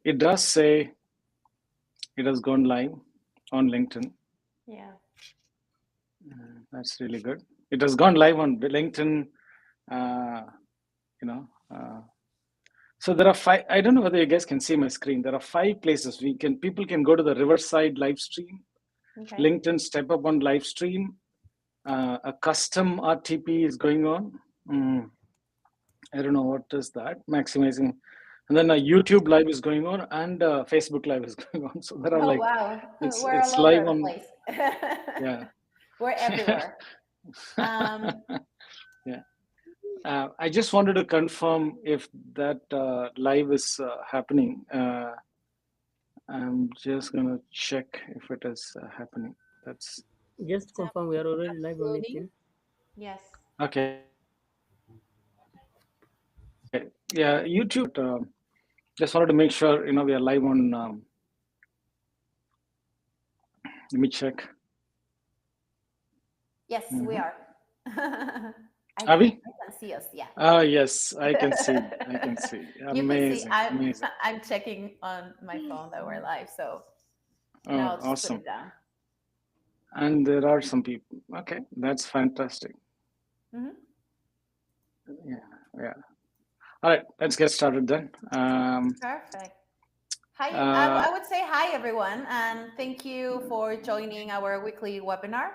It does say it has gone live on LinkedIn. Yeah. That's really good. It has gone live on LinkedIn. Uh, you know, so there are five. I don't know whether you guys can see my screen. There are five places people can go to the Riverside live stream, Okay. LinkedIn Step Up on live stream. A custom RTP is going on. Mm, I don't know what is that. Maximizing, and then a YouTube live is going on, and Facebook live is going on. So there are Oh like, wow, we're it's all live over the on. place. Yeah. We're everywhere. Um, Yeah. I just wanted to confirm if that live is happening. I'm just gonna check if it is happening. That's Just so confirm we are already live on loading. LinkedIn. Yes. okay. Okay. Yeah, YouTube. Just wanted to make sure we are live on. Let me check. Yes, we Mhm. are. Are we? I can see us. Yeah. Oh yes, I can see. I can see. You can see Amazing, amazing. I'm checking on my phone that we're live. So now Oh, I'll just put awesome. it down. And there are some people. Okay, that's fantastic. Hmm. Yeah, yeah. All right, let's get started then. Perfect. Hi, Uh, I would say hi everyone, and thank you for joining our weekly webinar.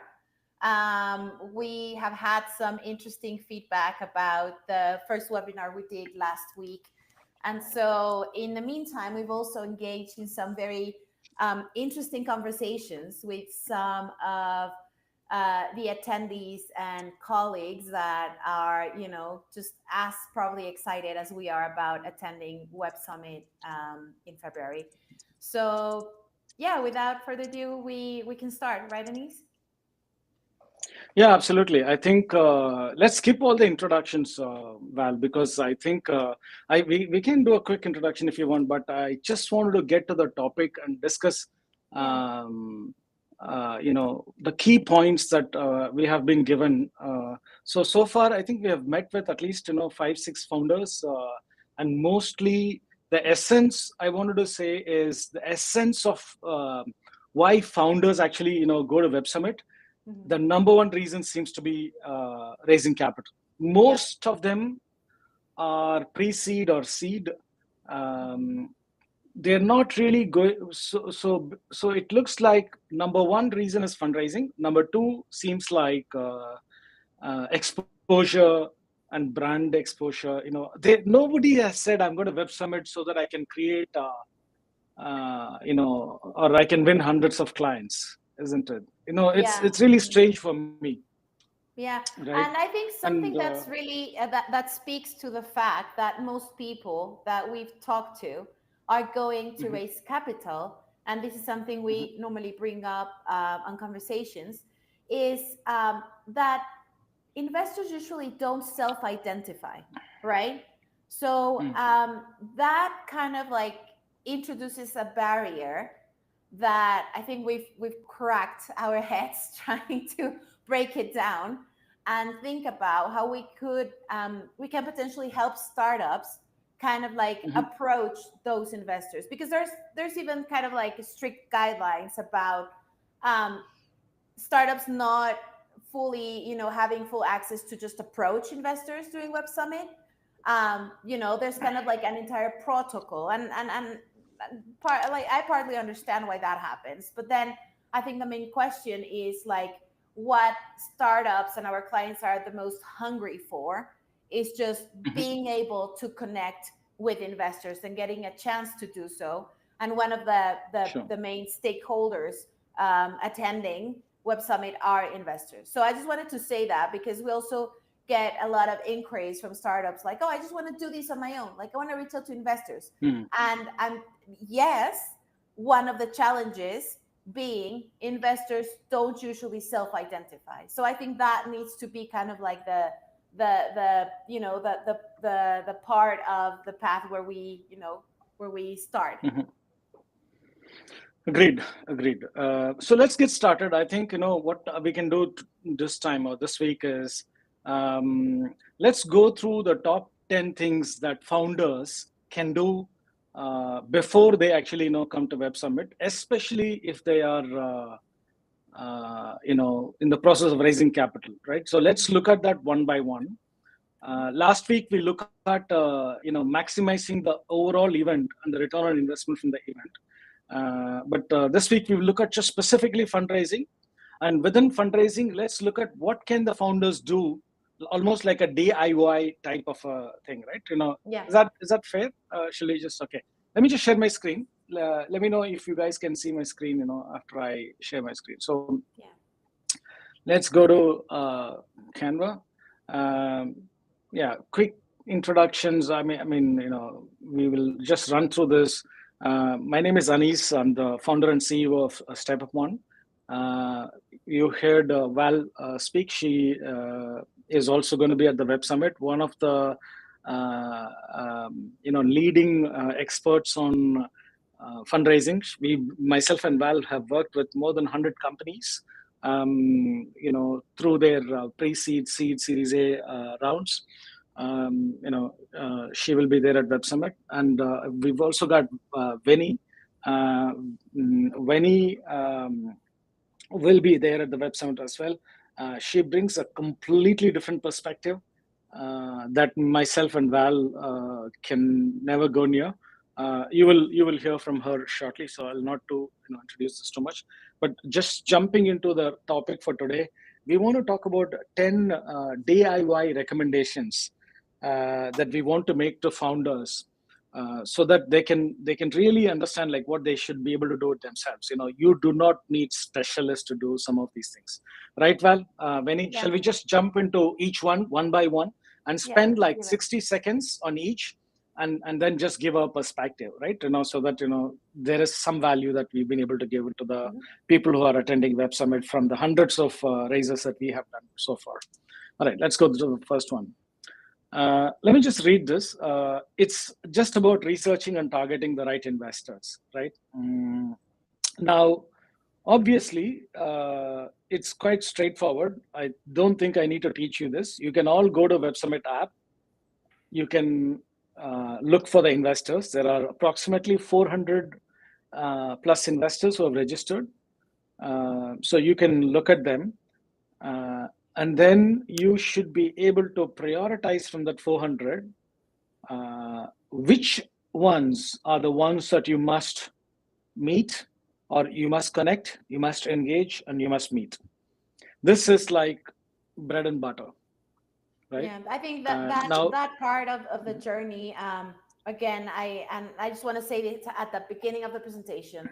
We have had some interesting feedback about the first webinar we did last week. And so, in the meantime, we've also engaged in some very interesting conversations with some of the attendees and colleagues that are, just as probably excited as we are about attending Web Summit in February. So, yeah, without further ado, we can start, right, Denise? Yeah, absolutely. I think let's skip all the introductions, Val, because I think we can do a quick introduction if you want, but I just wanted to get to the topic and discuss, Yeah. the key points that we have been given. So far, I think we have met with at least five, six founders, and mostly the essence I wanted to say is the essence of why founders actually go to Web Summit. Hmm. The number one reason seems to be raising capital. Yep. Most of them are pre-seed or seed. Um, they're not really going. So it looks like number one reason is fundraising. Number two seems like exposure and brand exposure. Nobody has said I'm going to Web Summit so that I can create, or I can win hundreds of clients, isn't it? Yeah. It's really strange for me, Yeah, right? and I think And something that's really that speaks to the fact that most people that we've talked to are going to mhm, raise capital, and this is something mhm, we normally bring up on conversations, is that investors usually don't self-identify, right? So mm, that kind of like introduces a barrier that I think we've cracked our heads trying to break it down and think about how we can potentially help startups kind of like mhm, approach those investors, because there's even kind of like strict guidelines about um, startups not fully having full access to just approach investors during Web Summit. There's kind of like an entire protocol, and part like I partly understand why that happens, but then I think the main question is like what startups and our clients are the most hungry for is just mhm. being able to connect with investors and getting a chance to do so. And one of the Sure. main stakeholders attending Web Summit are investors. So I just wanted to say that because we also get a lot of inquiries from startups like, oh, I just want to do this on my own. Like I want to reach out to investors. Mm, And yes, one of the challenges being investors don't usually self-identify. So I think that needs to be kind of like the part of the path where we start. mhm. Agreed. Agreed. So let's get started. I think what we can do this time or this week is, let's go through the top 10 things that founders can do before they actually come to Web Summit, especially if they are in the process of raising capital, right? So let's look at that one by one. Last week we look at maximizing the overall event and the return on investment from the event. But this week we will look at just specifically fundraising, and within fundraising, let's look at what can the founders do, almost like a DIY type of a thing, right? Yeah. Is that fair? Shall we just okay? Let me just share my screen. Let me know if you guys can see my screen. After I share my screen. So Yeah. let's go to Canva. Yeah, quick introductions. We will just run through this. My name is Anis. I'm the founder and CEO of Step Up One. You heard Val speak. She is also going to be at the Web Summit. One of the leading experts on fundraising. Myself and Val have worked with more than 100 companies, through their pre-seed, seed, Series A rounds. She will be there at Web Summit, and we've also got Veni. Veni will be there at the Web Summit as well. She brings a completely different perspective that myself and Val can never go near. You will hear from her shortly, so I'll not to introduce this too much. But just jumping into the topic for today, we want to talk about 10 DIY recommendations that we want to make to founders, so that they can really understand like what they should be able to do it themselves. You do not need specialists to do some of these things, right, Val? Veni, Yeah. shall we just jump into each one by one and spend like do it. 60 seconds on each, and then just give our perspective, right? So that there is some value that we've been able to give to the people who are attending Web Summit from the hundreds of raises that we have done so far. All right, let's go to the first one. Let me just read this. It's just about researching and targeting the right investors, right? Now, obviously, it's quite straightforward. I don't think I need to teach you this. You can all go to Web Summit app. You can look for the investors. There are approximately 400 plus investors who have registered. So you can look at them. And then you should be able to prioritize from that 400 which ones are the ones that you must meet, or you must connect, you must engage, and you must meet. This is like bread and butter, right? Yeah, I think that Now, that part of the journey, again, I just want to say this at the beginning of the presentation.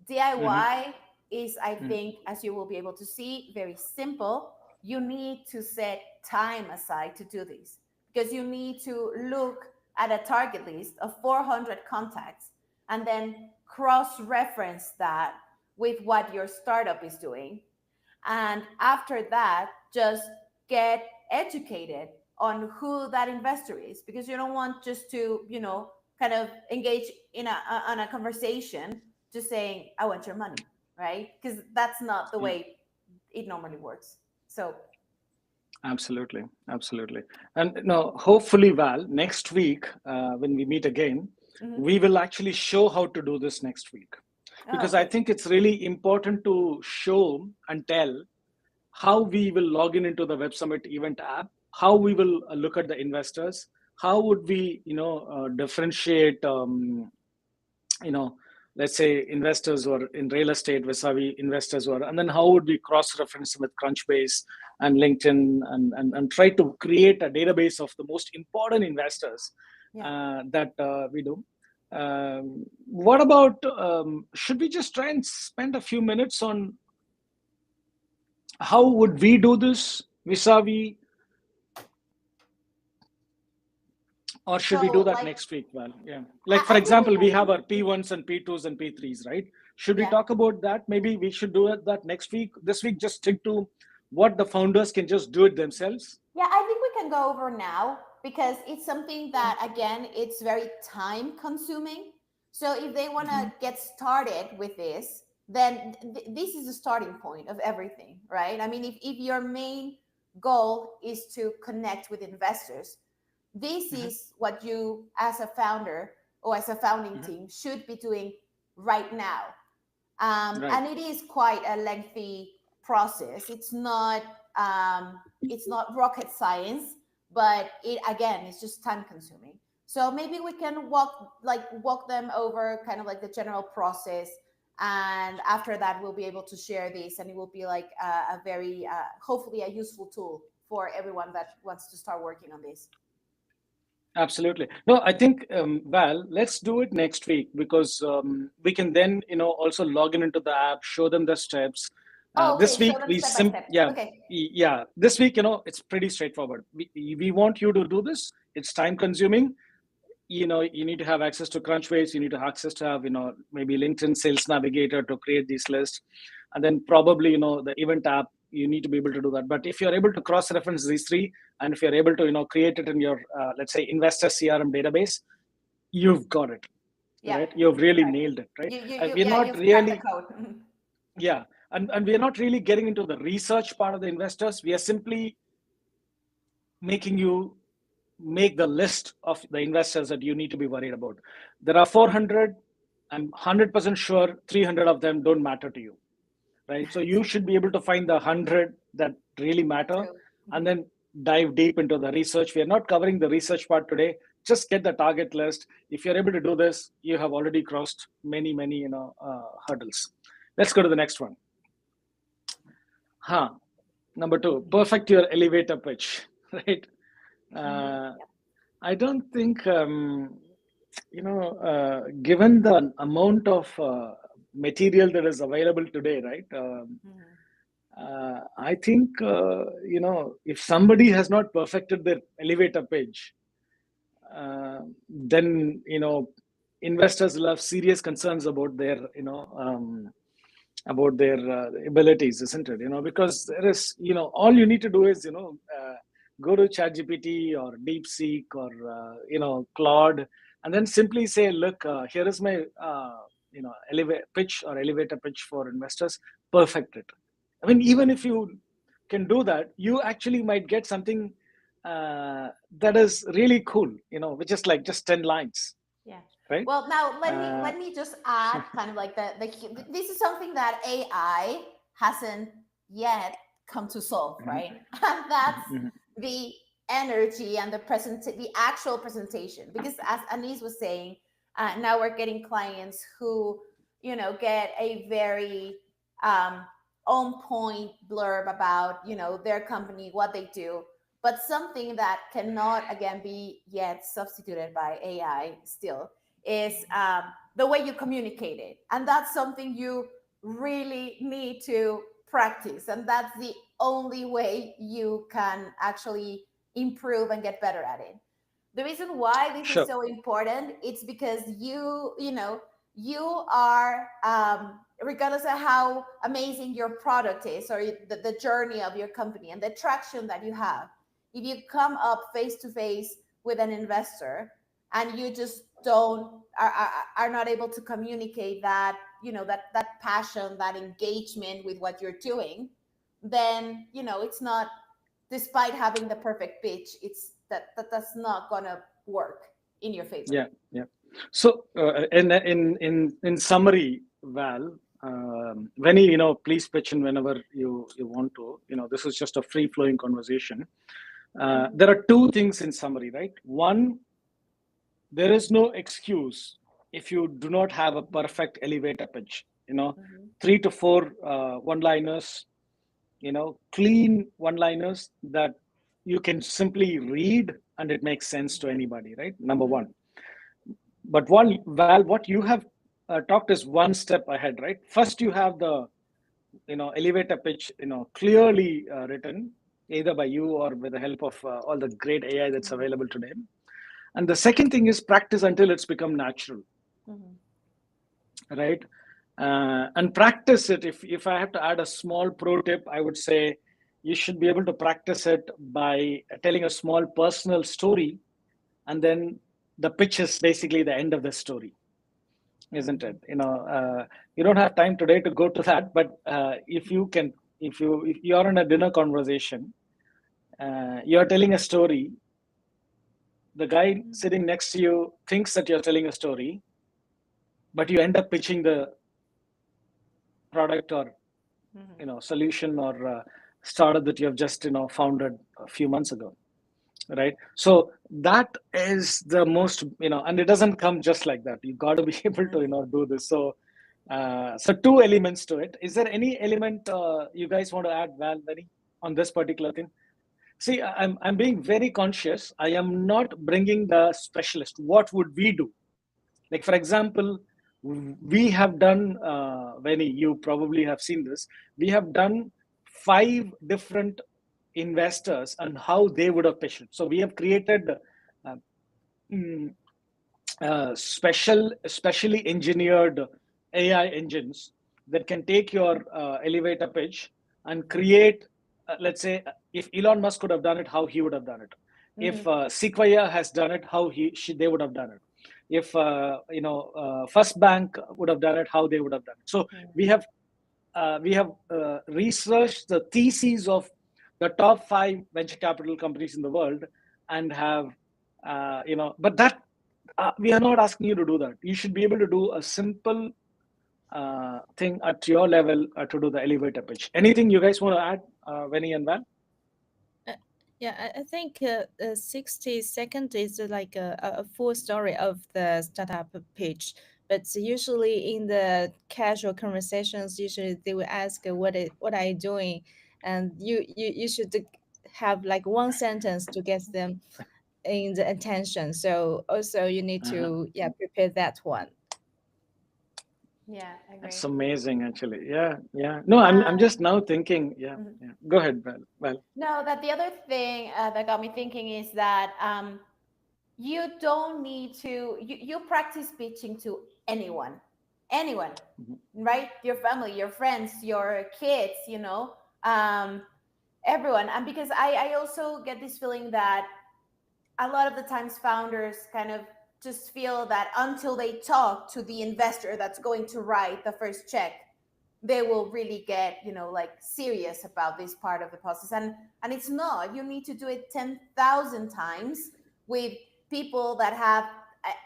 DIY is, I think, as you will be able to see, very simple. You need to set time aside to do this, because you need to look at a target list of 400 contacts and then cross reference that with what your startup is doing. And after that, just get educated on who that investor is, because you don't want just to, kind of engage in on a conversation just saying, I want your money, right? Because that's not the yeah, way it normally works. So absolutely, absolutely. And now, hopefully, Val, next week when we meet again, we will actually show how to do this next week, because I think it's really important to show and tell how we will log into the Web Summit event app, how we will look at the investors, how would we, differentiate, let's say investors who are in real estate vis-a-vis investors who are, and then how would we cross-reference with Crunchbase and LinkedIn, and try to create a database of the most important investors that we do. What about, should we just try and spend a few minutes on how would we do this vis-a-vis, or should we do that next week? Well, yeah. Like, for example, we have our P1s and P2s and P3s, right? Should we talk about that? Maybe we should do that next week. This week, just stick to what the founders can just do it themselves. Yeah, I think we can go over now, because it's something that, again, it's very time consuming. So if they want to get started with this, then this is the starting point of everything, right? I mean, if your main goal is to connect with investors, this is what you as a founder or as a founding Mhm. team should be doing right now. Right. And it is quite a lengthy process. It's not rocket science, but it again is just time consuming. So maybe we can walk them over kind of like the general process, and after that we'll be able to share this, and it will be like a very hopefully a useful tool for everyone that wants to start working on this. Absolutely. No, I think, Val, let's do it next week because we can then, also log in into the app, show them the steps. Oh, This okay. Show week, them step by step. yeah, Okay. yeah. This week, it's pretty straightforward. We want you to do this. It's time consuming. You need to have access to Crunchbase. You need to have access to have, maybe LinkedIn Sales Navigator to create these lists, and then probably, the event app. You need to be able to do that. But if you're able to cross-reference these three, and if you're able to, create it in your, let's say, investor CRM database, you've got it, Yeah. right? You've really Right. nailed it, right? We're Yeah, not you've cracked the really, code. yeah, and we're not really getting into the research part of the investors. We are simply making you make the list of the investors that you need to be worried about. There are 400. I'm 100% sure 300 of them don't matter to you, right? So you should be able to find the 100 that really matter, True. and then dive deep into the research. We are not covering the research part today. Just get the target list. If you're able to do this, you have already crossed many hurdles. Let's go to the next one. Number 2, perfect your elevator pitch. Right. uh, Yep. I don't think, given the amount of material that is available today, right? I think, if somebody has not perfected their elevator pitch, then, investors will have serious concerns about their, abilities, isn't it? Because there is, all you need to do is, go to ChatGPT or DeepSeek or, Claude, and then simply say, look, here is my, pitch or elevator pitch for investors. Perfect it. I mean, even if you can do that, you actually might get something that is really cool, which is like just 10 lines, Yeah. right? Well, now Uh, let me just add kind of like this is something that AI hasn't yet come to solve, mhm, right? And that's mhm, the energy and the actual presentation. Because as Anis was saying, now we're getting clients who get a very um, on point blurb about their company, what they do, but something that cannot again be yet substituted by AI still is the way you communicate it. And that's something you really need to practice. And that's the only way you can actually improve and get better at it. The reason why this is Sure. so important, it's because you are regardless of how amazing your product is, or the journey of your company and the traction that you have, if you come up face to face with an investor and you just don't are not able to communicate that that passion, that engagement with what you're doing, then it's not, despite having the perfect pitch, it's that's not gonna work in your favor. Yeah, yeah. So, in summary, Val, when please pitch in whenever you want to. This is just a free flowing conversation. Mhm. There are two things in summary, right? One, there is no excuse if you do not have a perfect elevator pitch. Mhm. 3 to 4 one-liners, clean one-liners that you can simply read and it makes sense to anybody, right? Number Mhm. one. But Val, what you have talked is one step ahead, right? First, you have the elevator pitch, clearly written either by you or with the help of all the great AI that's Mhm. available today. And the second thing is practice until it's become natural, Mhm. right? And practice it. If I have to add a small pro tip, I would say you should be able to practice it by telling a small personal story, and then the pitch is basically the end of the story, isn't it? Mhm. You don't have time today to go to that, but if you can, if you're in a dinner conversation, you're telling a story, the guy sitting next to you thinks that you're telling a story, but you end up pitching the product or solution or startup that you have just founded a few months ago, right? So that is the most, and it doesn't come just like that. You got to be able to do this. So so two elements to it. Is there any element you guys want to add, Val, Benny, on this particular thing? See, I'm being very conscious. I am not bringing the specialist. What would we do? Like, for example, we have done, Benny, you probably have seen this. We have done 5 different investors and how they would have pitched it. So we have created uh, mm, specially engineered AI engines that can take your elevator pitch and create, let's say, if Elon Musk could have done it, how he would have done it. If Sequoia has done it, how they would have done it. If First Bank would have done it, how they would have done it. So we have researched the theses of the top 5 venture capital companies in the world and have but that we are not asking you to do that. You should be able to do a simple thing at your level to do the elevator pitch. Anything you guys want to add, Vinny and Van? Yeah, I think 60 seconds is like a full story of the startup pitch. But usually in the casual conversations, usually they will ask, what are you doing? And you should have like one sentence to get them in the attention. So also you need to prepare that one. Yeah, I agree. It's amazing, actually. Yeah. No, I'm just now thinking. Yeah. Go ahead, Val. No, that the other thing that got me thinking is that you don't need to. You practice pitching to anyone, right? Your family, your friends, your kids. Everyone. And because I also get this feeling that a lot of the times founders kind of just feel that until they talk to the investor that's going to write the first check, they will really get like serious about this part of the process, and it's not. You need to do it 10,000 times with people that have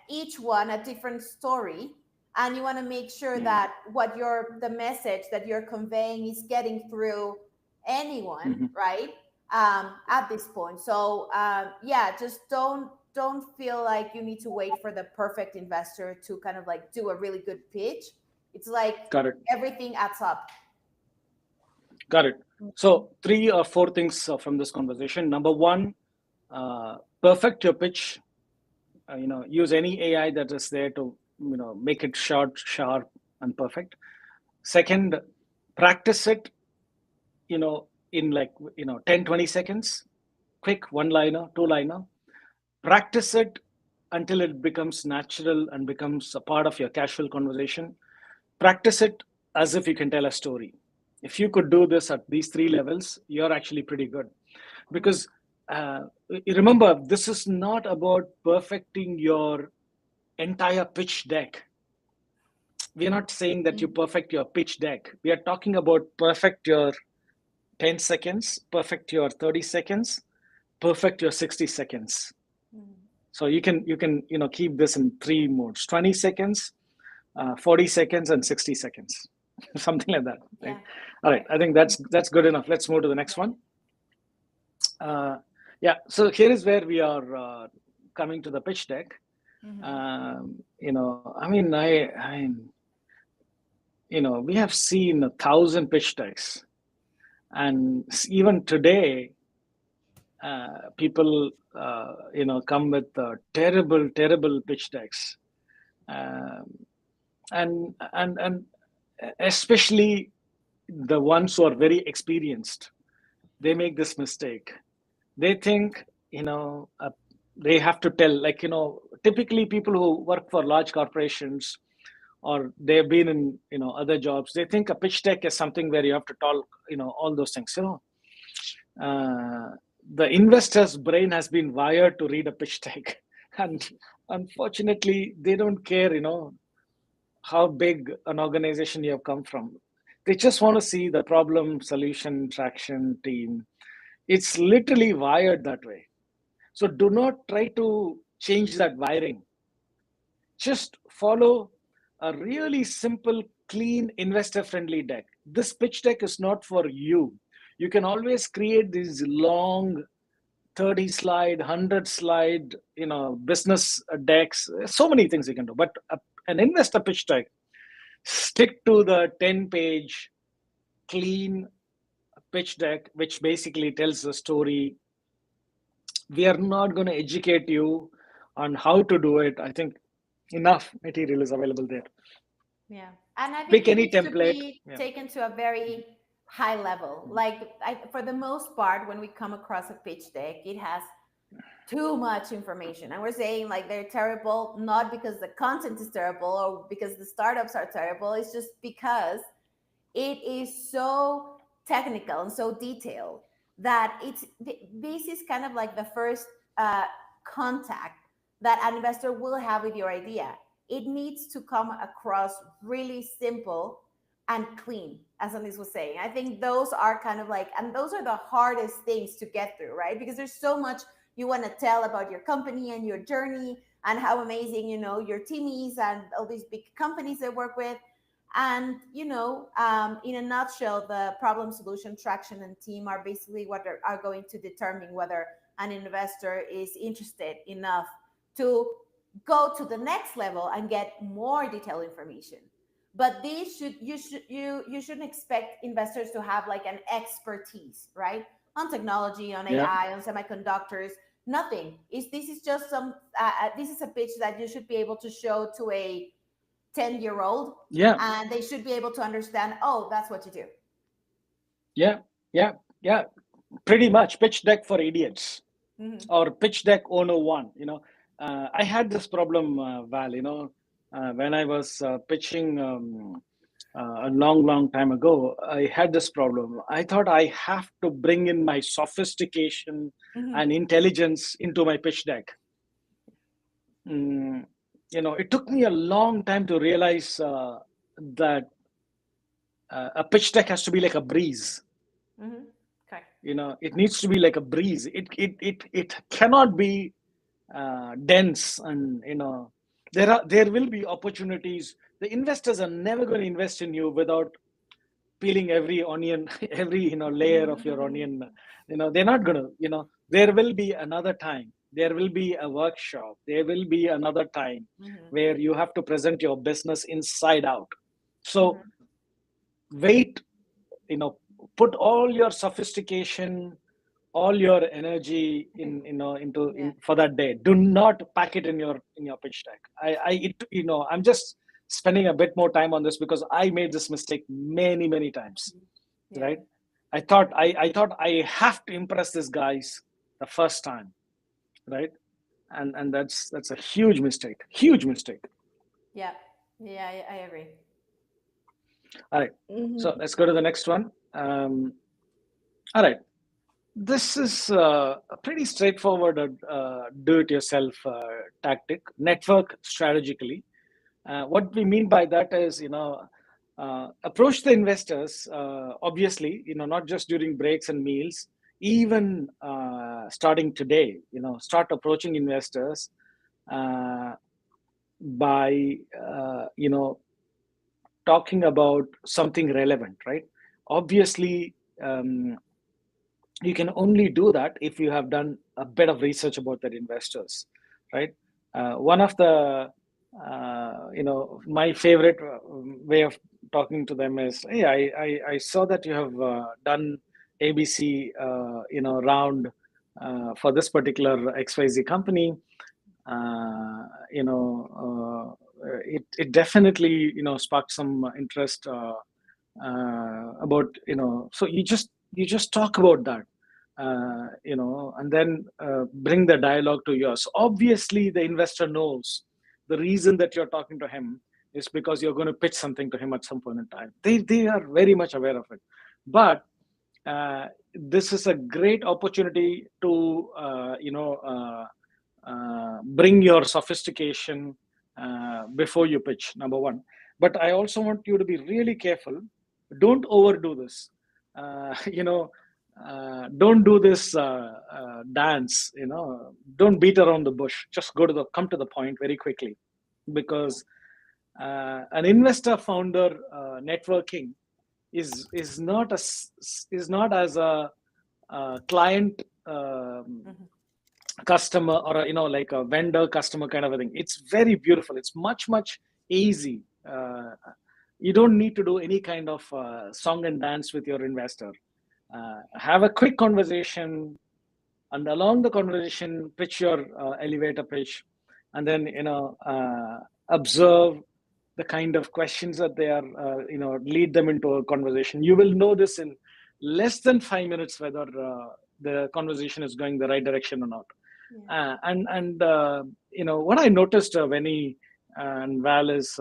each one a different story, and you want to make sure that the message that you're conveying is getting through anyone, right? At this point. So just don't feel like you need to wait for the perfect investor to kind of like do a really good pitch. It's like everything adds up. Got it. So 3 or 4 things from this conversation. Number 1, perfect your pitch. Use any AI that is there to make it short, sharp, and perfect. Second, practice it. In like 10-20 seconds, quick 1-liner, 2-liner. Practice it until it becomes natural and becomes a part of your casual conversation. Practice it as if you can tell a story. If you could do this at these 3 levels, you're actually pretty good. Because remember, this is not about perfecting your entire pitch deck. We are not saying that you perfect your pitch deck. We are talking about perfect your 10 seconds, perfect your 30 seconds, perfect your 60 seconds. So you can keep this in 3 modes: 20 seconds, 40 seconds, and 60 seconds, something like that. Right? All right, I think that's good enough. Let's move to the next one. So here is where we are coming to the pitch deck. We have seen 1,000 pitch decks, and even today, people come with terrible pitch decks, and especially the ones who are very experienced. They make this mistake. They think they have to tell, typically people who work for large corporations or they've been in other jobs, they think a pitch deck is something where you have to talk all those things. The investor's brain has been wired to read a pitch deck, and unfortunately they don't care how big an organization you have come from. They just want to see the problem, solution, traction, team. It's literally wired that way. So do not try to change that wiring. Just follow a really simple, clean, investor-friendly deck. This pitch deck is not for you. You can always create these long 30 slide, 100 slide, business decks. So many things you can do. But an investor pitch deck, stick to the 10-page clean pitch deck, which basically tells the story. We are not going to educate you on how to do it. I think enough material is available there. Yeah. And I think Pick it any needs to template. be Yeah. taken to a very high level. Like for the most part, when we come across a pitch deck, it has too much information. And we're saying like they're terrible, not because the content is terrible or because the startups are terrible. It's just because it is so technical and so detailed that this is kind of like the first contact that an investor will have with your idea. It needs to come across really simple and clean, as Anis was saying. I think those are kind of like, and those are the hardest things to get through, right? Because there's so much you want to tell about your company and your journey and how amazing, your team is and all these big companies they work with. And, in a nutshell, the problem, solution, traction, and team are basically what are going to determine whether an investor is interested enough to go to the next level and get more detailed information. But you shouldn't expect investors to have like an expertise, right? On technology, on AI, on semiconductors, nothing. This is just this is a pitch that you should be able to show to a 10-year-old, and they should be able to understand, oh, that's what you do. Yeah. Pretty much pitch deck for idiots. Or pitch deck 101. I had this problem, Val, when I was pitching a long time ago. I had this problem. I thought I have to bring in my sophistication and intelligence into my pitch deck. It took me a long time to realize that a pitch deck has to be like a breeze. Okay. It needs to be like a breeze. It cannot be dense, and there will be opportunities. The investors are never going to invest in you without peeling every onion, every layer of your onion. They're not going to. There will be another time. There will be a workshop. There will be another time where you have to present your business inside out. So wait. Put all your sophistication, all your energy into for that day. Do not pack it in your pitch deck. I'm just spending a bit more time on this because I made this mistake many times. Right? I thought I have to impress these guys the first time, right? And that's a huge mistake. Yeah, I agree. All right. So let's go to the next one. All right. This is a pretty straightforward do-it-yourself tactic. Network strategically. What we mean by that is, approach the investors, obviously, not just during breaks and meals, even starting today, start approaching investors by, talking about something relevant, right? Obviously, you can only do that if you have done a bit of research about that investors, right? One of the, my favorite way of talking to them is, hey, I saw that you have done ABC, round for this particular XYZ company. It definitely, sparked some interest about, so you just talk about that, and then bring the dialogue to yours. Obviously, the investor knows the reason that you're talking to him is because you're going to pitch something to him at some point in time. They are very much aware of it. But this is a great opportunity to, bring your sophistication before you pitch, number one. But I also want you to be really careful. Don't overdo this. don't do this dance, don't beat around the bush. Just come to the point very quickly, because an investor founder networking is not as a client customer, or like a vendor customer kind of a thing. It's very beautiful. It's much easy. You don't need to do any kind of song and dance with your investor. Have a quick conversation, and along the conversation, pitch your elevator pitch, and then observe the kind of questions that they are, lead them into a conversation. You will know this in less than 5 minutes whether the conversation is going the right direction or not. Yeah. What I noticed, Vinny and Val, is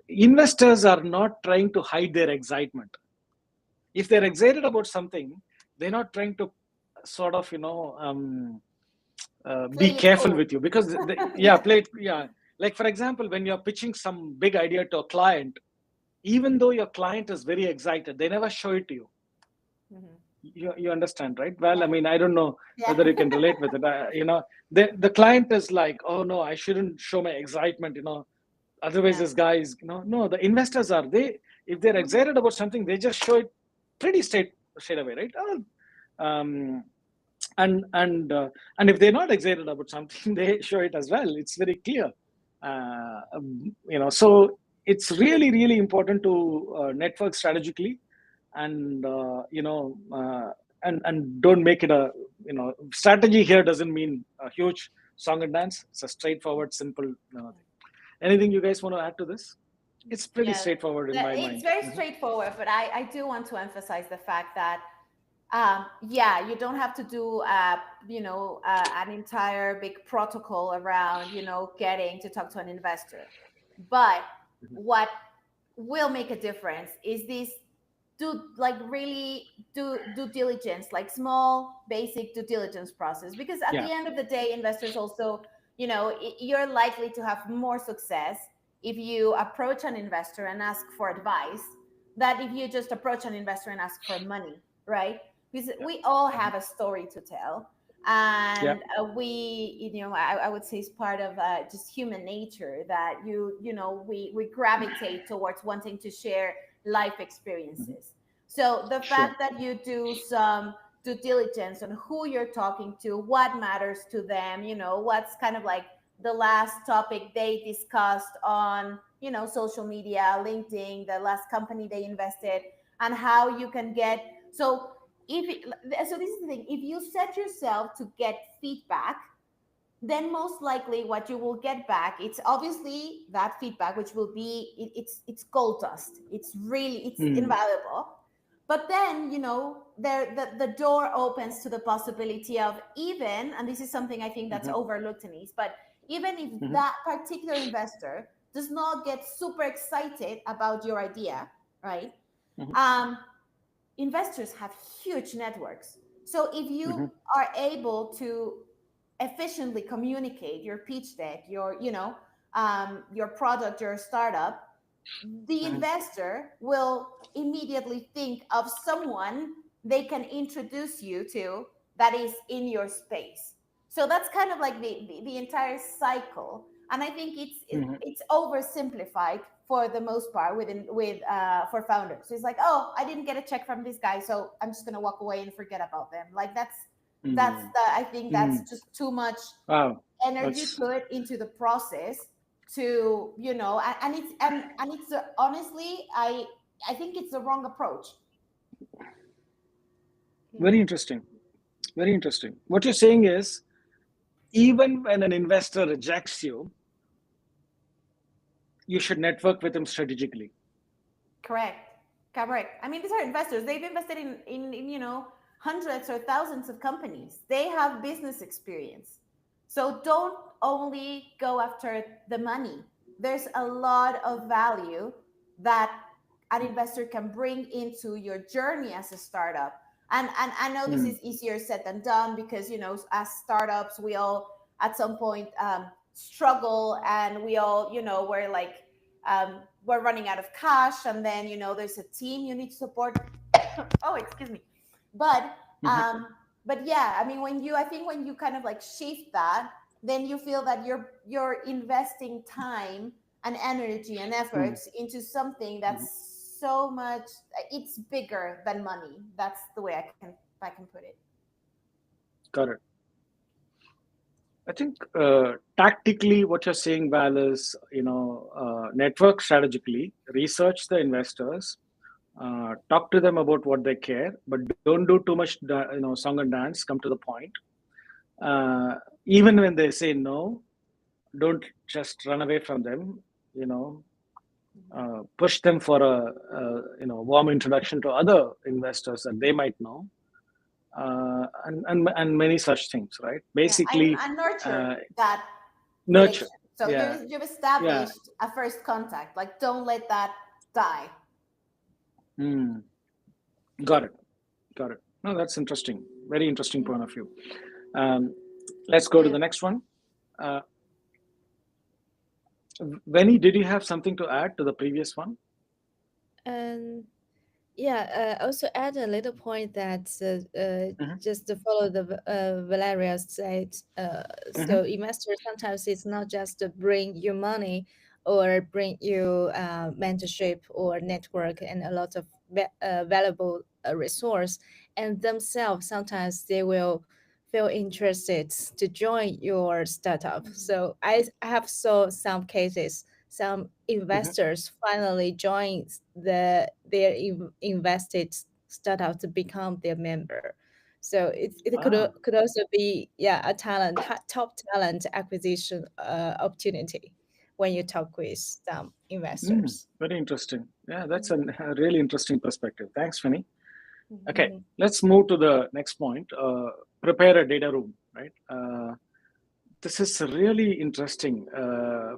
investors are not trying to hide their excitement. If they're excited about something, they're not trying to sort of, be careful with you, because like, for example, when you're pitching some big idea to a client, even though your client is very excited, they never show it to you. You understand, right? Well, I mean, I don't know whether you can relate with it. The client is like, oh no, I shouldn't show my excitement, otherwise this guy is, no, the investors are, if they're excited about something, they just show it pretty straight away, right? And if they're not excited about something, they show it as well. It's very clear. So it's really important to network strategically, and and don't make it a, strategy here doesn't mean a huge song and dance. It's a straightforward, simple thing. Anything you guys want to add to this? It's pretty straightforward in my mind. It's very straightforward, but I do want to emphasize the fact that you don't have to do an entire big protocol around getting to talk to an investor. But what will make a difference is this really due diligence, like small basic due diligence process, because at the end of the day, investors also, you're likely to have more success if you approach an investor and ask for advice than if you just approach an investor and ask for money, right? Because we all have a story to tell, and I would say it's part of just human nature that we gravitate towards wanting to share life experiences. So the fact that you do some due diligence on who you're talking to, what matters to them, what's kind of like the last topic they discussed on social media, LinkedIn, the last company they invested, and how you can get so this is the thing. If you set yourself to get feedback, then most likely what you will get back, it's obviously that feedback, which will be it's gold dust. It's invaluable. But then the door opens to the possibility of even, and this is something I think that's overlooked in East, but even if that particular investor does not get super excited about your idea, right? Investors have huge networks. So if you are able to efficiently communicate your pitch deck, your product, your startup, the investor will immediately think of someone they can introduce you to that is in your space. So that's kind of like the entire cycle. And I think it's oversimplified for the most part for founders. So it's like, oh, I didn't get a check from this guy, so I'm just gonna walk away and forget about them. Like I think that's just too much energy put into the process to and it's honestly I think it's the wrong approach. Very interesting. What you're saying is, even when an investor rejects you, you should network with them strategically. Correct. I mean, these are investors. They've invested in hundreds or thousands of companies. They have business experience. So don't only go after the money. There's a lot of value that an investor can bring into your journey as a startup. And I know this is easier said than done, because as startups, we all at some point struggle, and we all we're like we're running out of cash, and then there's a team you need to support. Oh, excuse me. But but yeah, I mean, I think when you kind of like shift that, then you feel that you're investing time and energy and Mm, efforts into something mhm. that's so much, it's bigger than money. That's the way I can put it. Correct. I think tactically, what you're saying, Val, is network strategically, research the investors, talk to them about what they care, but don't do too much, song and dance. Come to the point. Uh, Even when they say no, don't just run away from them. You know, push them for a warm introduction to other investors that they might know, and many such things. Right? Yeah, and, Basically, and nurture uh, that nurture. relation. So Yeah, you've yeah. established a first contact. Like, don't let that die. Mm, got it. Got it. No, that's interesting. Very interesting Mhm. point of view. Um, let's go to Yeah. the next one. Uh, Venny, did you have something to add to the previous one? And yeah, also add a little point that Hmm. just to follow the Valeria said, Hmm. so investors sometimes it's not just to bring you money or bring you mentorship or network and a lot of valuable resource, and themselves sometimes they will feel interested to join your startup. Mhm. So I have saw some cases some Hmm. investors finally join their invested startup to become their member. So it Ah, could also be a top talent acquisition opportunity when you talk with some investors. very interesting. Yeah, that's Mhm. a really interesting perspective. Thanks, Vinny. Mhm. Okay, Mhm. let's move to the next point. Prepare a data room, right? This is really interesting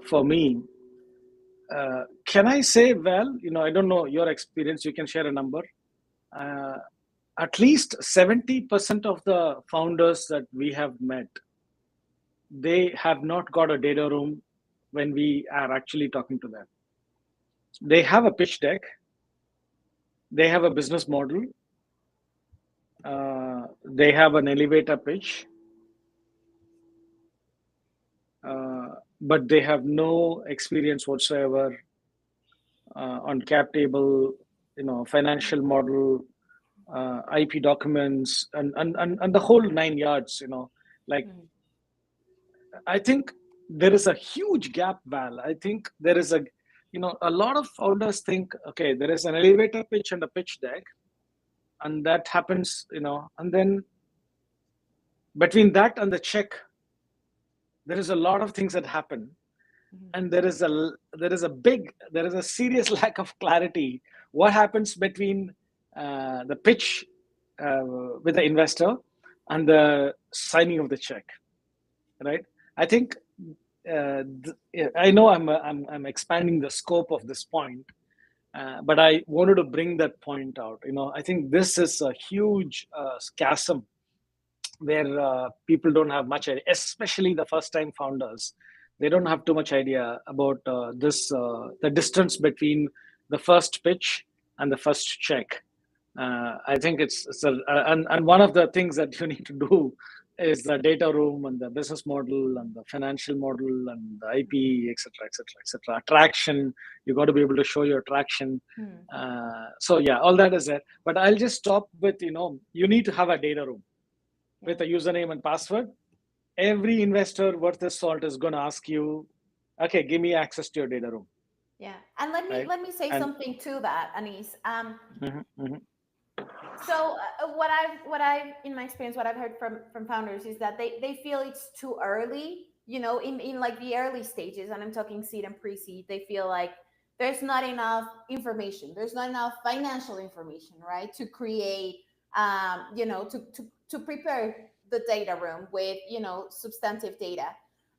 for me. Can I say, well, I don't know your experience. You can share a number. Uh, at least 70% of the founders that we have met, they have not got a data room when we are actually talking to them. They have a pitch deck, they have a business model, they have an elevator pitch, but they have no experience whatsoever on cap table, financial model, IP documents, and the whole nine yards. Like, Mhm. I think there is a huge gap, Val. I think there is a lot of founders think, okay, there is an elevator pitch and a pitch deck, and that happens, and then between that and the check, there is a lot of things that happen, Mhm. and there is a serious lack of clarity. What happens between the pitch with the investor and the signing of the check, right? I think I know I'm expanding the scope of this point, but I wanted to bring that point out. I think this is a huge chasm where people don't have much idea, especially the first time founders. They don't have too much idea about the distance between the first pitch and the first check. I think and one of the things that you need to do is the data room and the business model and the financial model and the IP, etc., etc., etc. Attraction, you got to be able to show your traction. Mhm. So yeah, all that is there. But I'll just stop with you need to have a data room Yeah. with a username and password. Every investor worth his salt is going to ask you, okay, give me access to your data room, Yeah. And let me right? let me say And something to that, Anis. mhm, mhm, So what I've in my experience, what I've heard from founders is that they feel it's too early, in like the early stages, and I'm talking seed and pre-seed. They feel like there's not enough information, there's not enough financial information, right, to create, to prepare the data room with, substantive data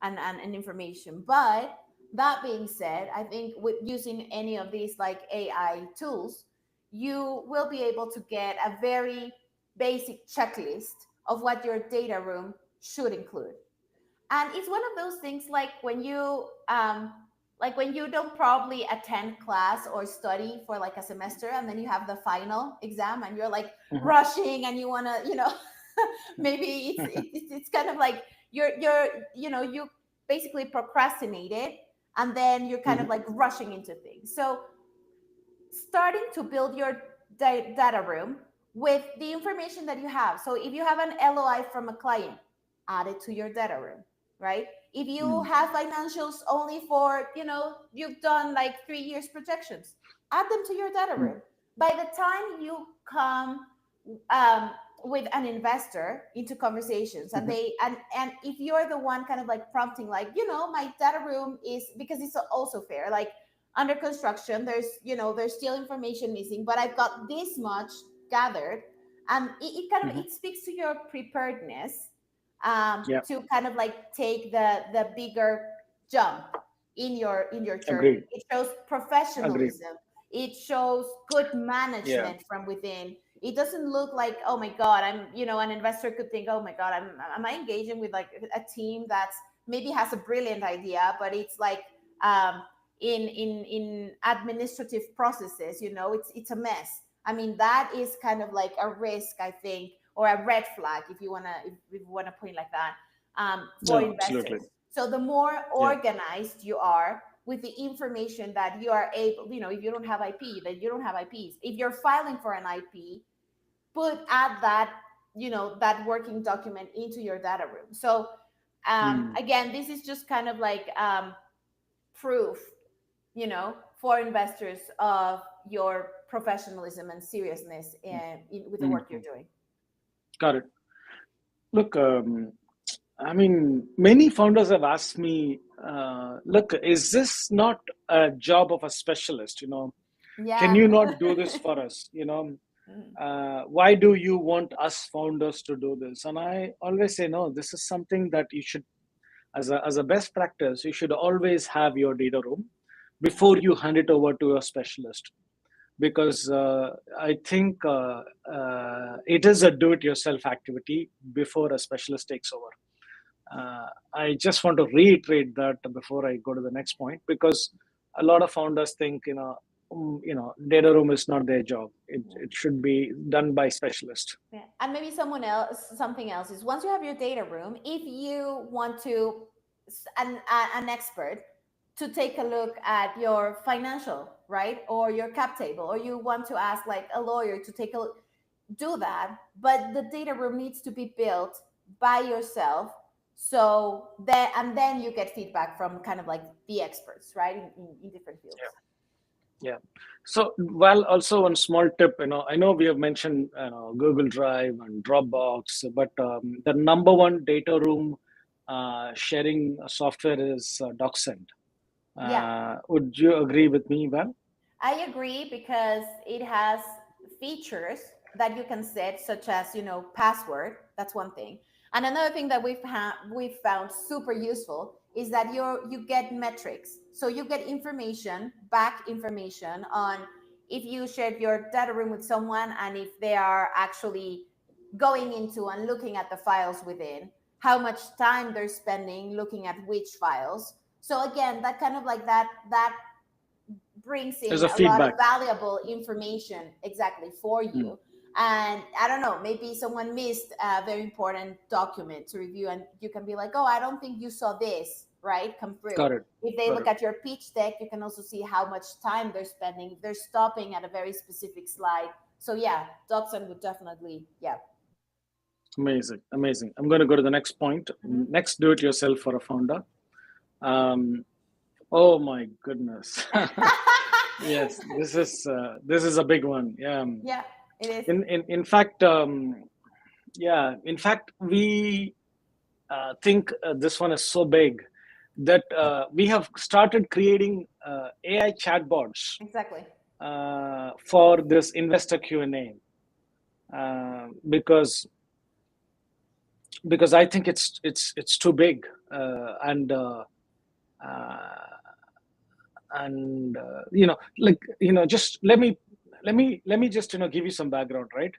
and information. But that being said, I think with using any of these like AI tools, you will be able to get a very basic checklist of what your data room should include. And it's one of those things like when you like when you don't probably attend class or study for like a semester, and then you have the final exam and you're like rushing and you want to, maybe it's kind of like you're you basically procrastinated, and then you're kind of like rushing into things. So starting to build your data room with the information that you have. So if you have an LOI from a client, add it to your data room, right? If you have financials only for, you've done like 3 years projections, add them to your data room. By the time you come with an investor into conversations, and they and if you're the one kind of like prompting, like, my data room is, because it's also fair, like under construction, there's still information missing, but I've got this much gathered, and it kind of it speaks to your preparedness, to kind of like take the bigger jump in your journey. Agreed. It shows professionalism. It shows good management from within. It doesn't look like, oh my god, I'm, an investor could think, oh my god, am I engaging with like a team that's maybe has a brilliant idea, but it's like in administrative processes, it's a mess. I mean, that is kind of like a risk, I think, or a red flag, if you wanna point like that, for investors. Absolutely. So the more organized you are with the information that you are able, if you don't have IP, then you don't have IPs. If you're filing for an IP, add that, that working document into your data room. So again, this is just kind of like proof, for investors of your professionalism and seriousness with the work you're doing. Got it. Look, I mean, many founders have asked me, look, is this not a job of a specialist? Can you not do this for us? Why do you want us founders to do this? And I always say, no, this is something that you should, as a best practice, you should always have your data room before you hand it over to a specialist. Because I think it is a do-it-yourself activity before a specialist takes over. I just want to reiterate that before I go to the next point, because a lot of founders think, data room is not their job. It should be done by specialists. Yeah. And maybe something else is, once you have your data room, if you want to an expert to take a look at your financial, right, or your cap table, or you want to ask like a lawyer to take a look, do that. But the data room needs to be built by yourself, so that, and then you get feedback from kind of like the experts, right, in different fields. Yeah. So, well, also one small tip, I know we have mentioned Google Drive and Dropbox, but the number one data room sharing software is DocSend. Would you agree with me, Val? I agree, because it has features that you can set, such as, password. That's one thing. And another thing that we've found super useful is that you get metrics. So you get back information on if you shared your data room with someone, and if they are actually going into and looking at the files within, how much time they're spending looking at which files. So again, that kind of like that brings in a lot of valuable information exactly for you. And I don't know, maybe someone missed a very important document to review, and you can be like, oh, I don't think you saw this, right, come through. Got it. If they look at your pitch deck, you can also see how much time they're spending, if they're stopping at a very specific slide. So yeah, DocSend would definitely, Amazing. I'm going to go to the next point. Next, do it yourself for a founder. Oh my goodness. Yes, this is a big one. Yeah, it is. In fact, we think this one is so big that we have started creating AI chatbots. Exactly. For this investor Q&A, because I think it's too big, and just let me just give you some background, right?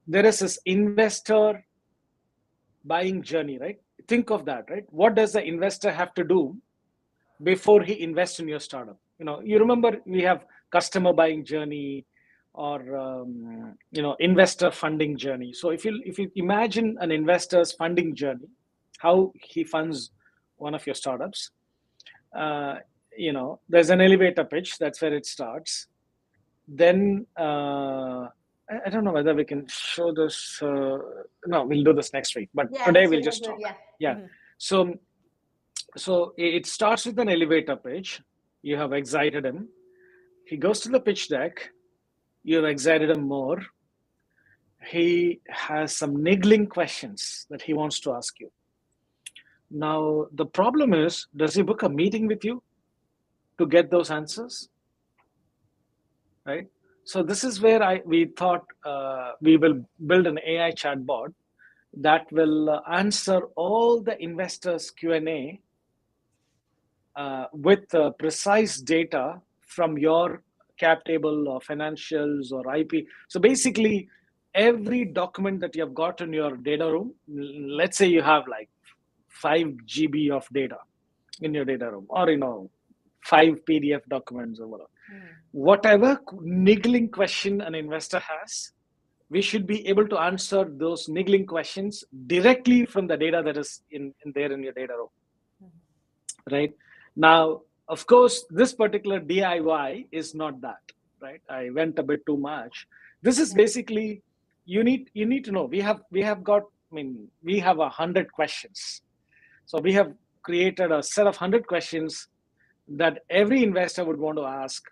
There is this investor buying journey, right? Think of that, right? What does the investor have to do before he invests in your startup. You remember we have customer buying journey or investor funding journey. So if you imagine an investor's funding journey, how he funds one of your startups, there's an elevator pitch. That's where it starts. Then I don't know whether we can show this. No, we'll do this next week. But today we'll just talk. Yeah. Mm-hmm. So it starts with an elevator pitch. You have excited him. He goes to the pitch deck. You have excited him more. He has some niggling questions that he wants to ask you. Now, the problem is, does he book a meeting with you to get those answers? Right? So this is where we thought we will build an AI chatbot that will answer all the investors' Q&A with precise data from your cap table or financials or IP. So basically, every document that you have got in your data room, let's say you have like 5 GB of data in your data room, or 5 PDF documents or whatever. Whatever niggling question an investor has, we should be able to answer those niggling questions directly from the data that is in your data room. Right? Now, of course, this particular DIY is not that, right? I went a bit too much. This is basically, you need to know, we have 100 questions. So we have created a set of 100 questions that every investor would want to ask,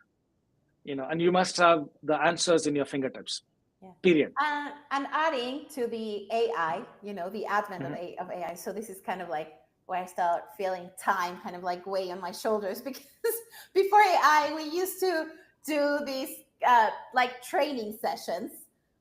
and you must have the answers in your fingertips. Period. And adding to the AI, the advent of AI. So this is kind of like where I start feeling time kind of like weigh on my shoulders, because before AI, we used to do these like training sessions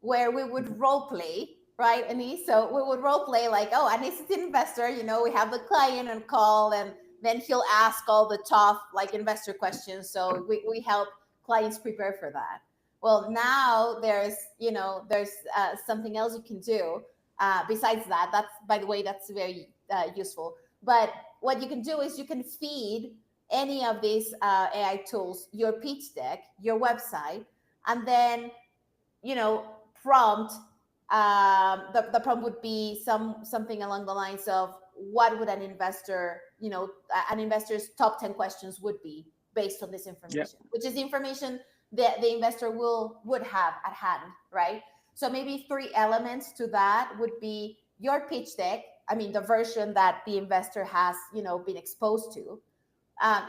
where we would role play, right, Anis? So we would role play like, oh, Anis is an investor, we have the client on call, and then he'll ask all the tough like investor questions. So we help clients prepare for that. Well, now there's something else you can do besides that. That's, by the way, that's very useful. But what you can do is you can feed any of these AI tools your pitch deck, your website, and then prompt. The prompt would be something along the lines of, what would an investor's top 10 questions would be based on this information, which is information that the investor would have at hand, right? So maybe 3 elements to that would be your pitch deck, the version that the investor has, been exposed to,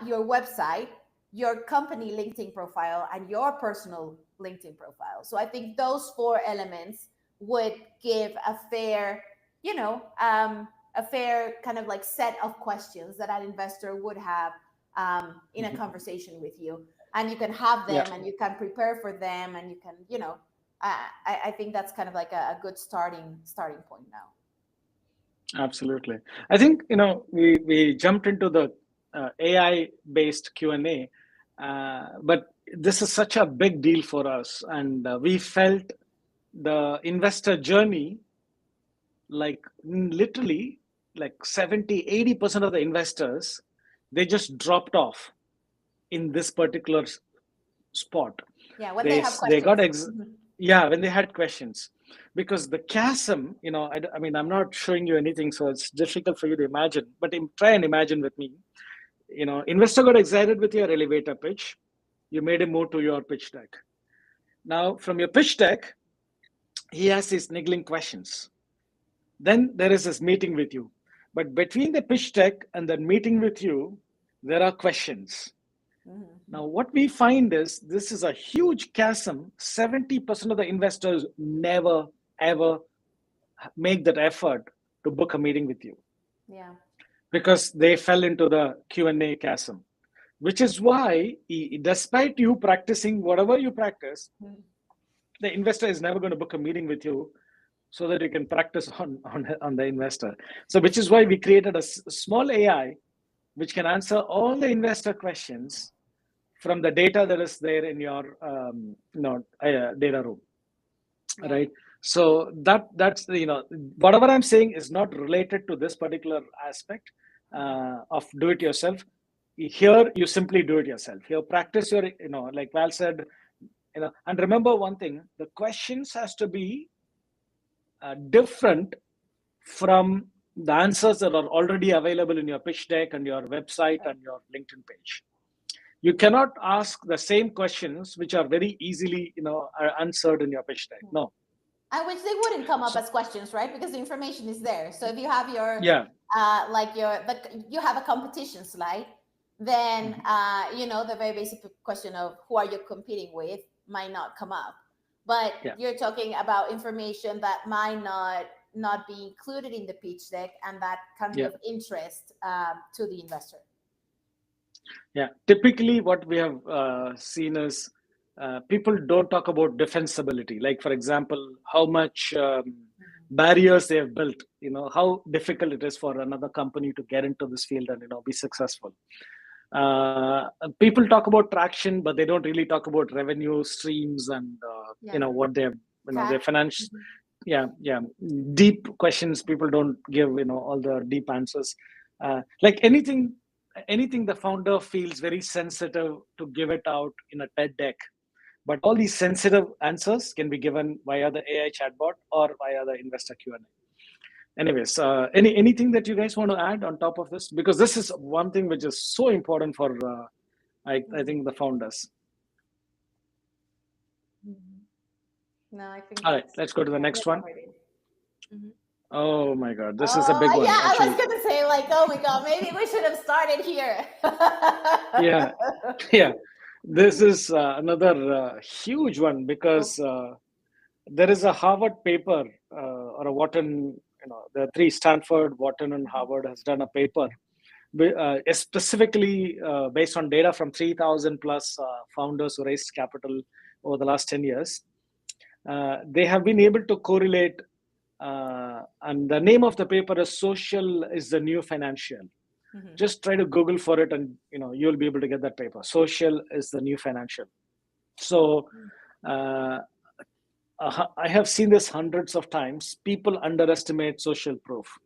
your website, your company LinkedIn profile, and your personal LinkedIn profile. So I think those 4 elements would give a fair kind of like set of questions that an investor would have in a conversation with you. And you can have them and you can prepare for them, and you can, I think that's kind of like a good starting point now. Absolutely. I think, we jumped into the AI-based Q&A, but this is such a big deal for us. And we felt the investor journey, like literally like 70-80% of the investors, they just dropped off in this particular spot. Yeah, when they have questions. When they had questions. Because the chasm, I'm not showing you anything, so it's difficult for you to imagine, but try and imagine with me. Investor got excited with your elevator pitch. You made him move to your pitch deck. Now, from your pitch deck, he has these niggling questions. Then there is this meeting with you. But between the pitch deck and the meeting with you, there are questions. Now, what we find is this is a huge chasm. 70% of the investors never, ever make that effort to book a meeting with you. Yeah. Because they fell into the Q&A chasm, which is why, despite you practicing whatever you practice, the investor is never going to book a meeting with you so that you can practice on the investor. So, which is why we created a small AI which can answer all the investor questions from the data that is there in your data room, right? So that's whatever I'm saying is not related to this particular aspect of do it yourself. here you simply do it yourself. Here, practice your, like Val said, and remember one thing: the questions has to be different from the answers that are already available in your pitch deck and your website and your LinkedIn page. You cannot ask the same questions which are very easily, are answered in your pitch deck. No. And which they wouldn't come up as questions, right? Because the information is there. So if you have your, you have a competition slide, then, the very basic question of who are you competing with might not come up. But you're talking about information that might not be included in the pitch deck, and that can be of interest to the investor. Yeah, typically what we have seen is people don't talk about defensibility. Like, for example, how much barriers they have built, how difficult it is for another company to get into this field and, be successful. People talk about traction, but they don't really talk about revenue streams and, what they have, their finance. Deep questions. People don't give, all the deep answers. Like anything the founder feels very sensitive to give it out in a TED deck, but all these sensitive answers can be given via the AI chatbot or via the investor Q&A. Anyways, anything that you guys want to add on top of this? Because this is one thing which is so important for, I think, the founders. No, I think. All right, let's go to the next one. Oh my God, this is a big one. Yeah, actually. I was gonna say, oh my God, maybe we should have started here. Yeah. This is another huge one because there is a Harvard paper or a Wharton, the three, Stanford, Wharton, and Harvard has done a paper specifically based on data from 3,000 plus founders who raised capital over the last 10 years. They have been able to correlate, and the name of the paper is Social is the New Financial. Just try to Google for it and you'll be able to get that paper. Social is the New Financial. So I have seen this hundreds of times. People underestimate social proof.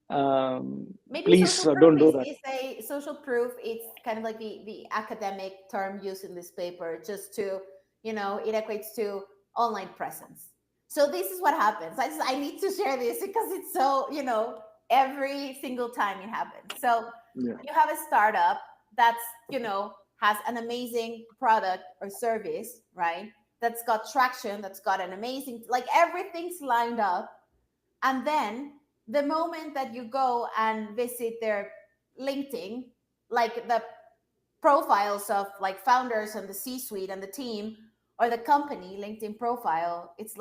Maybe please don't do that. Social proof, it's kind of like the academic term used in this paper, just to, it equates to online presence. So this is what happens. I need to share this because it's so, every single time it happens. So you have a startup that's, has an amazing product or service, right? That's got traction, that's got an amazing, everything's lined up. And then the moment that you go and visit their LinkedIn, the profiles of founders and the C-suite and the team or the company LinkedIn profile, it's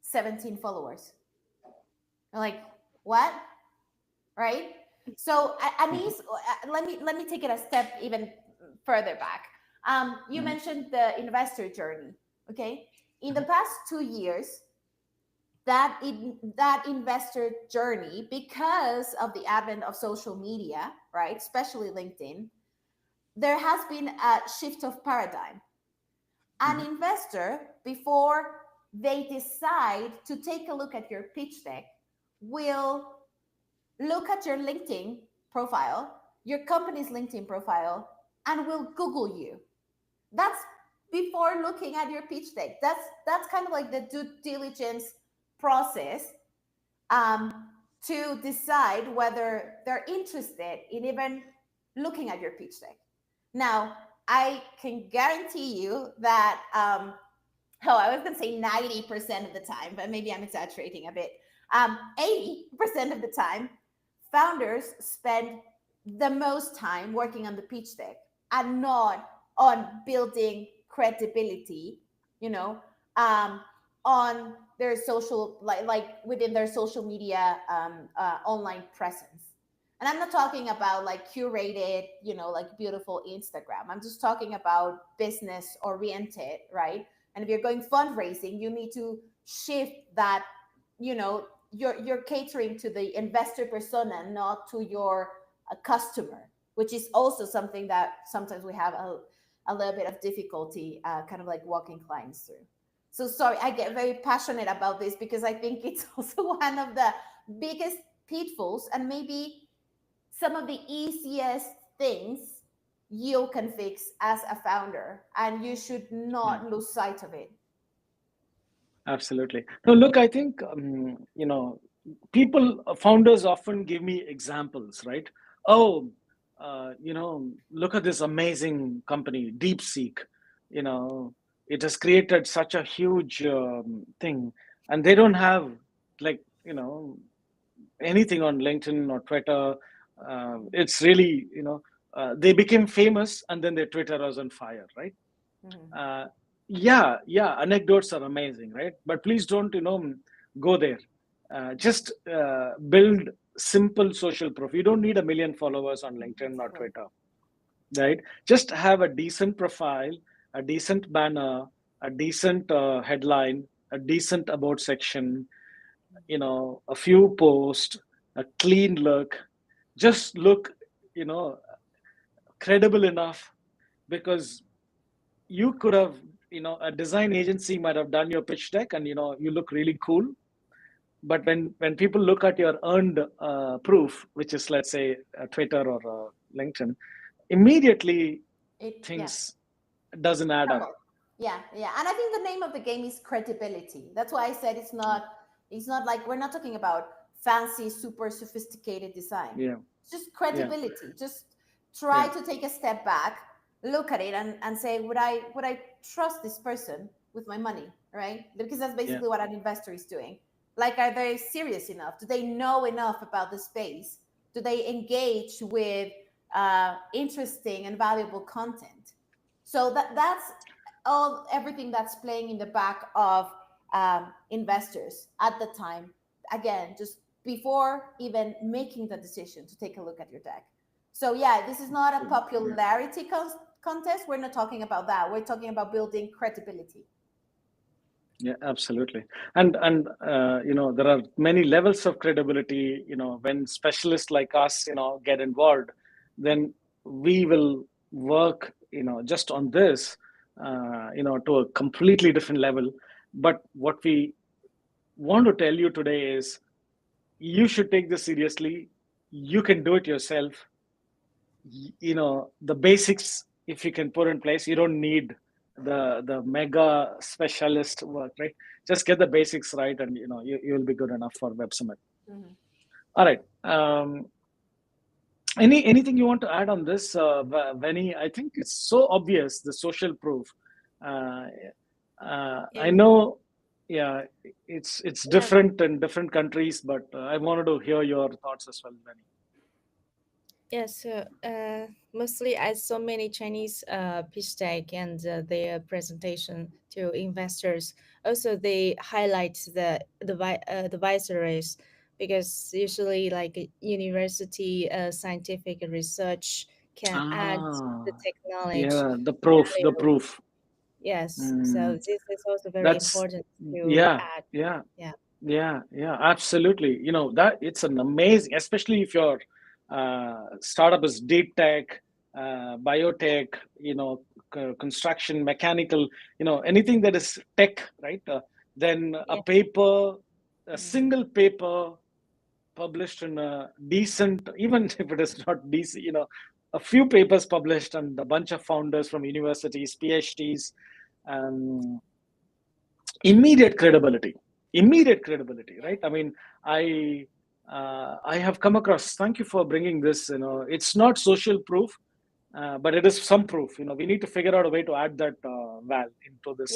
17 followers. You're what? Right? So Anis, let me take it a step even further back. You mentioned the investor journey. Okay, in the past 2 years, that investor journey, because of the advent of social media, right, especially LinkedIn, there has been a shift of paradigm. An investor, before they decide to take a look at your pitch deck, will look at your LinkedIn profile, your company's LinkedIn profile, and will Google you. That's before looking at your pitch deck. That's kind of like the due diligence process to decide whether they're interested in even looking at your pitch deck. Now, I can guarantee you that, I was going to say 90% of the time, but maybe I'm exaggerating a bit. 80% of the time, founders spend the most time working on the pitch deck and not on building credibility, on their social, within their social media online presence. And I'm not talking about curated, beautiful Instagram. I'm just talking about business oriented, right? And if you're going fundraising, you need to shift that, you're catering to the investor persona, not to your customer, which is also something that sometimes we have a little bit of difficulty kind of walking clients through. So sorry, I get very passionate about this because I think it's also one of the biggest pitfalls, and maybe some of the easiest things you can fix as a founder, and you should not lose sight of it. Absolutely. No, look, I think, founders often give me examples, right? Oh, look at this amazing company, DeepSeek. It has created such a huge thing, and they don't have, like, anything on LinkedIn or Twitter. It's really, they became famous and then their Twitter was on fire, right? Uh, yeah, anecdotes are amazing, right? But please don't, go there. Just build simple social proof. You don't need 1 million followers on LinkedIn or Twitter, right? Just have a decent profile, a decent banner, a decent headline, a decent about section, a few posts, a clean look. Just look, you know, credible enough, because you could have, a design agency might have done your pitch deck and, you look really cool. But when people look at your earned proof, which is, let's say, Twitter or LinkedIn, immediately things doesn't add up. Yeah. And I think the name of the game is credibility. That's why I said it's not like, we're not talking about fancy, super sophisticated design. Yeah. It's just credibility. Just try to take a step back, look at it and say, would I trust this person with my money, right? Because that's basically what an investor is doing. Like, are they serious enough? Do they know enough about the space? Do they engage with interesting and valuable content? So that's everything that's playing in the back of investors at the time. Again, just before even making the decision to take a look at your deck. So this is not a popularity contest. We're not talking about that. We're talking about building credibility. Yeah, absolutely. And there are many levels of credibility. When specialists like us, get involved, then we will work, just on this, to a completely different level. But what we want to tell you today is, you should take this seriously. You can do it yourself. The basics, if you can put in place, you don't need the mega specialist work, right? Just get the basics right, and you'll be good enough for Web Summit. All right. Anything you want to add on this, Benny? I think it's so obvious, the social proof. I know, it's different in different countries, but I wanted to hear your thoughts as well, Benny. Yes, mostly I saw many Chinese pitch deck and their presentation to investors. Also, they highlight the viceroys, because usually, like, university scientific research can add the technology. Yeah, the proof. Yes, so this is also very That's important to add. Yeah, absolutely. That it's an amazing, especially if your startup is deep tech, biotech, construction, mechanical, anything that is tech, right? Then a single paper published in a decent, even if it is not decent, a few papers published, and a bunch of founders from universities, PhDs, immediate credibility, right? I mean, I have come across, thank you for bringing this, it's not social proof, but it is some proof. We need to figure out a way to add that val into this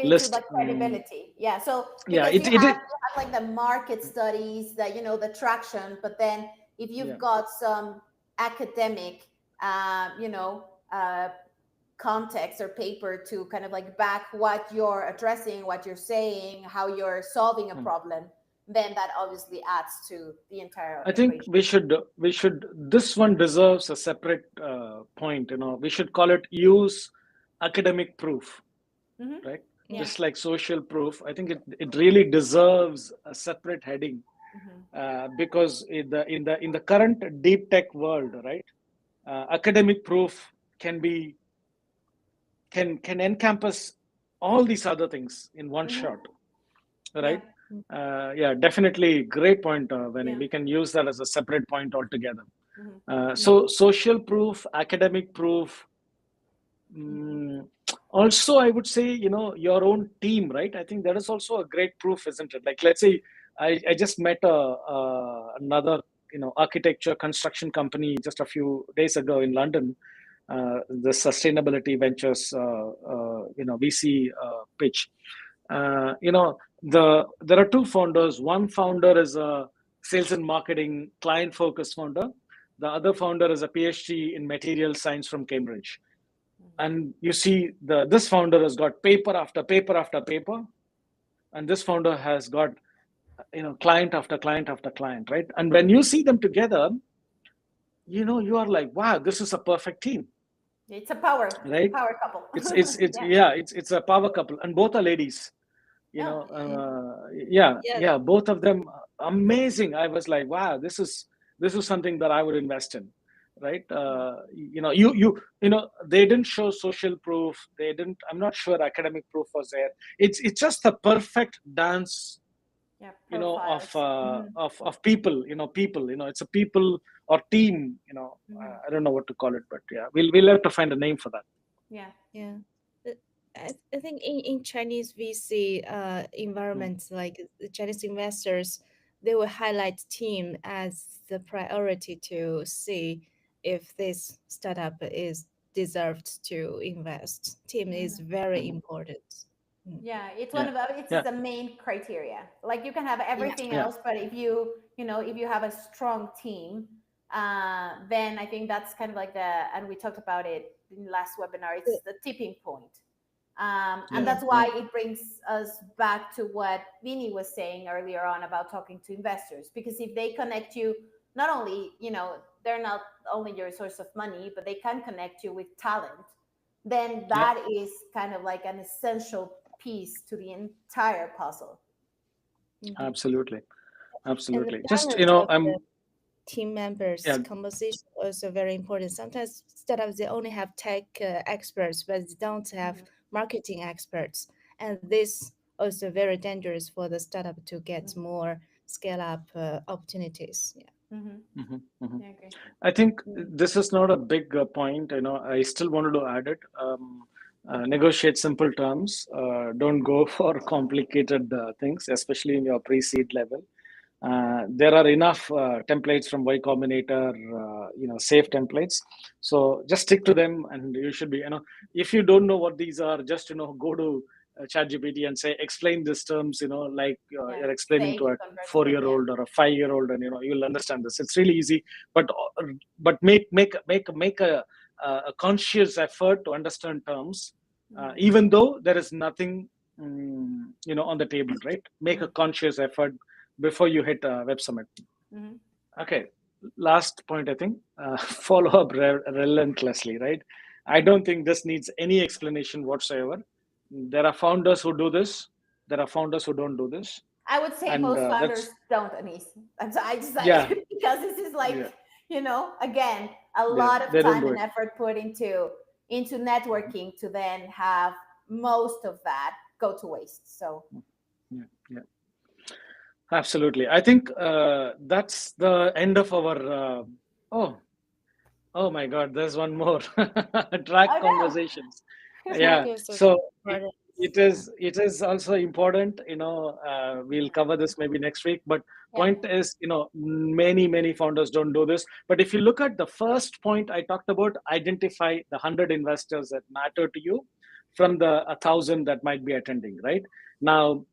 list. To the credibility. So Yeah, because you have like the market studies, that the traction, but then if you've got some academic context or paper to kind of like back what you're addressing, what you're saying, how you're solving a problem, then that obviously adds to the entire I think equation. we should this one deserves a separate point. We should call it use academic proof, right? Just like social proof. I think it really deserves a separate heading, because in the current deep tech world, right, academic proof can encompass all these other things in one shot, right? Definitely great point, Benny. We can use that as a separate point altogether. So social proof, academic proof, also I would say, your own team, right? I think that is also a great proof, isn't it? Like, let's say I just met another architecture construction company just a few days ago in London, the sustainability ventures VC pitch. There are two founders. One founder is a sales and marketing client focused founder. The other founder is a PhD in material science from Cambridge. And you see this founder has got paper after paper after paper, and this founder has got client after client after client, right? And when you see them together, you are like, wow, this is a perfect team. It's a power couple. It's a power couple, and both are ladies. Both of them amazing. I was like, wow, this is something that I would invest in, right? They didn't show social proof. They didn't. I'm not sure academic proof was there. It's just the perfect dance, of people. It's a people or team. I don't know what to call it, but yeah, we'll have to find a name for that. Yeah. I think in Chinese VC environments, like the Chinese investors, they will highlight team as the priority to see if this startup is deserved to invest. Team is very important. Yeah, it's the main criteria. Like, you can have everything else, but if you have a strong team, then I think that's kind of like and we talked about it in the last webinar, it's the tipping point. And that's why it brings us back to what Vinny was saying earlier on about talking to investors, because if they connect you, not only, they're not only your source of money, but they can connect you with talent, then that is kind of like an essential piece to the entire puzzle. Absolutely. Just team members composition also very important. Sometimes startups, they only have tech experts, but they don't have marketing experts, and this also very dangerous for the startup to get more scale up opportunities. I think this is not a big point. I still wanted to add it. Negotiate simple terms. Don't go for complicated things, especially in your pre-seed level. There are enough templates from Y Combinator, safe templates. So just stick to them, and you should be, if you don't know what these are, just, go to ChatGPT and say, explain these terms, like you're explaining to a 4-year-old or a 5-year-old, and, you'll understand this. It's really easy, but make a conscious effort to understand terms, even though there is nothing, on the table, right? Make a conscious effort before you hit Web Summit. Okay, last point, I think, follow up relentlessly, right? I don't think this needs any explanation whatsoever. There are founders who do this. There are founders who don't do this. I would say most founders don't, Anis. I just because this is like, again, a lot of time and effort put into networking to then have most of that go to waste. So absolutely. I think that's the end of our oh my god, there's one more track conversations. So it is also important, we'll cover this maybe next week, but point is, many founders don't do this. But if you look at the first point I talked about, identify the 100 investors that matter to you from the 1,000 that might be attending, right? Now,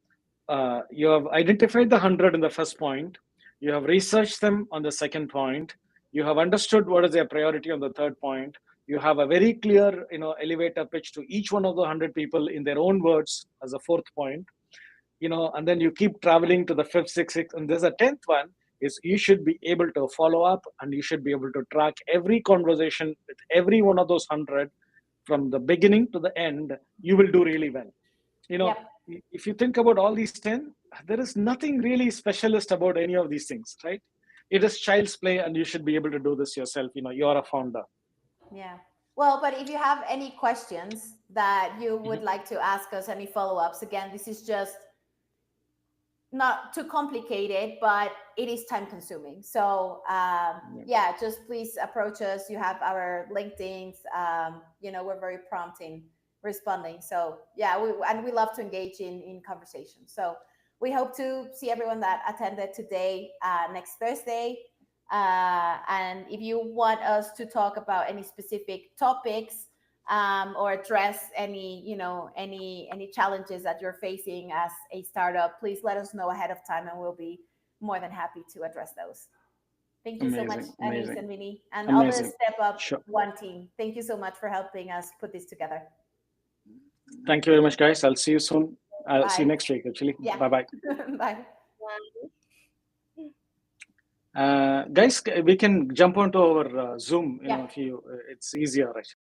you have identified the 100 in the first point. You have researched them on the second point. You have understood what is their priority on the third point. You have a very clear, elevator pitch to each one of the 100 people in their own words as a fourth point, and then you keep traveling to the fifth, sixth, and there's a 10th one is you should be able to follow up, and you should be able to track every conversation with every one of those 100 from the beginning to the end. You will do really well. If you think about all these 10, there is nothing really specialist about any of these things, right? It is child's play, and you should be able to do this yourself. You're a founder. Yeah. Well, but if you have any questions that you would like to ask us, any follow-ups, again, this is just not too complicated, but it is time consuming. So yeah, just please approach us. You have our LinkedIn's. We're very prompt in responding. So yeah, we love to engage in conversation. So we hope to see everyone that attended today next Thursday. And if you want us to talk about any specific topics, or address any challenges that you're facing as a startup, please let us know ahead of time, and we'll be more than happy to address those. Thank you so much, Anis and Vinny, and all the Step Up One team. Thank you so much for helping us put this together. Thank you very much, guys. I'll see you soon. I'll see you next week, actually. Yeah. Bye-bye. Bye. Guys, we can jump onto our Zoom. If it's easier, actually.